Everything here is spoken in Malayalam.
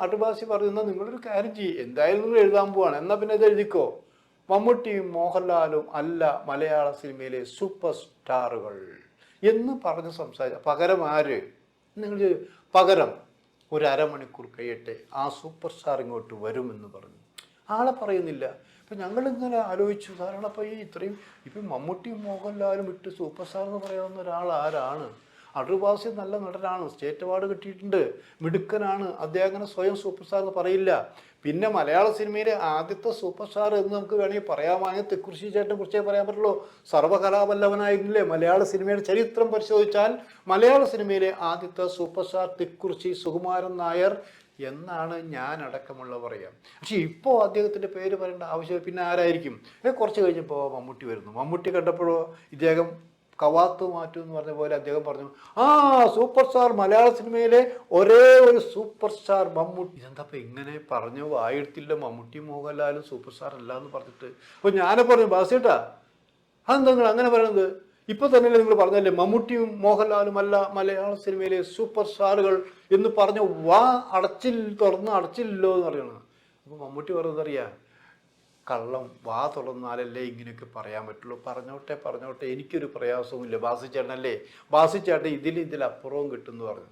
അടൂർബാസി പറയുന്നത് നിങ്ങളൊരു കാര്യം ചെയ്യും, എന്തായാലും നിങ്ങൾ എഴുതാൻ പോവാണ്, എന്നാൽ പിന്നെ ഇത് എഴുതിക്കോ, മമ്മൂട്ടിയും മോഹൻലാലും അല്ല മലയാള സിനിമയിലെ സൂപ്പർ സ്റ്റാറുകൾ എന്ന് പറഞ്ഞ് സംസാരിച്ച പകരം ആര്? നിങ്ങൾ പകരം ഒരു അരമണിക്കൂർ കഴിയട്ടെ ആ സൂപ്പർ സ്റ്റാർ ഇങ്ങോട്ട് വരുമെന്ന് പറഞ്ഞു. ആളെ പറയുന്നില്ല. ഇപ്പം ഞങ്ങളിങ്ങനെ ആലോചിച്ചു, സാധാരണ ഇപ്പോൾ ഈ ഇത്രയും ഇപ്പം മമ്മൂട്ടിയും മോഹൻലാലും വിട്ട് സൂപ്പർ സ്റ്റാർ എന്ന് പറയാവുന്ന ഒരാൾ ആരാണ്? അടൂർബാസി നല്ല നടനാണ്, സ്റ്റേറ്റ് അവാർഡ് കിട്ടിയിട്ടുണ്ട്, മിടുക്കനാണ്, അദ്ദേഹം അങ്ങനെ സ്വയം സൂപ്പർ സ്റ്റാർ എന്ന് പറയില്ല. പിന്നെ മലയാള സിനിമയിലെ ആദ്യത്തെ സൂപ്പർ സ്റ്റാർ എന്ന് നമുക്ക് വേണമെങ്കിൽ പറയാമാണെങ്കിൽ തെക്കുറിശ്ശി ചേട്ടനെ കുറിച്ചേ പറയാൻ പറ്റുള്ളൂ. സർവ്വകലാവല്ലഭനായിരുന്നില്ലേ? മലയാള സിനിമയുടെ ചരിത്രം പരിശോധിച്ചാൽ മലയാള സിനിമയിലെ ആദ്യത്തെ സൂപ്പർ സ്റ്റാർ തെക്കുറിശ്ശി സുകുമാരൻ നായർ എന്നാണ് ഞാൻ അടക്കമുള്ള പറയാം. പക്ഷെ ഇപ്പോൾ അദ്ദേഹത്തിൻ്റെ പേര് പറയേണ്ട ആവശ്യം പിന്നെ ആരായിരിക്കും? കുറച്ച് കഴിഞ്ഞപ്പോൾ മമ്മൂട്ടി വരുന്നു. മമ്മൂട്ടി കണ്ടപ്പോഴോ ഇദ്ദേഹം കവാത്ത് മാറ്റു എന്ന് പറഞ്ഞ പോലെ അദ്ദേഹം പറഞ്ഞു, ആ സൂപ്പർ സ്റ്റാർ, മലയാള സിനിമയിലെ ഒരേ ഒരു സൂപ്പർ സ്റ്റാർ മമ്മൂട്ടി. ഇതെന്താ ഇങ്ങനെ പറഞ്ഞു വായെടുത്തില്ല, മമ്മൂട്ടി മോഹൻലാലും സൂപ്പർ സ്റ്റാർ അല്ല എന്ന് പറഞ്ഞിട്ട്. അപ്പോൾ ഞാനെ പറഞ്ഞു, ബാസിയേട്ടാ അതെന്താ നിങ്ങൾ അങ്ങനെ പറയുന്നത്? ഇപ്പൊ തന്നെയല്ലേ നിങ്ങൾ പറഞ്ഞല്ലേ മമ്മൂട്ടിയും മോഹൻലാലും അല്ല മലയാള സിനിമയിലെ സൂപ്പർ സ്റ്റാറുകൾ എന്ന് പറഞ്ഞു, വാ അടച്ചില്ലല്ലോ എന്ന് പറയണത്. അപ്പൊ മമ്മൂട്ടി പറയുന്നത് അറിയാ, കള്ളം വാ തുറന്നാലല്ലേ ഇങ്ങനെയൊക്കെ പറയാൻ പറ്റുള്ളൂ, പറഞ്ഞോട്ടെ എനിക്കൊരു പ്രയാസവുമില്ല, ബാസിച്ചേട്ടനല്ലേ, ബാസിച്ചേട്ടൻ ഇതിലപ്പുറവും കിട്ടുമെന്ന് പറഞ്ഞു.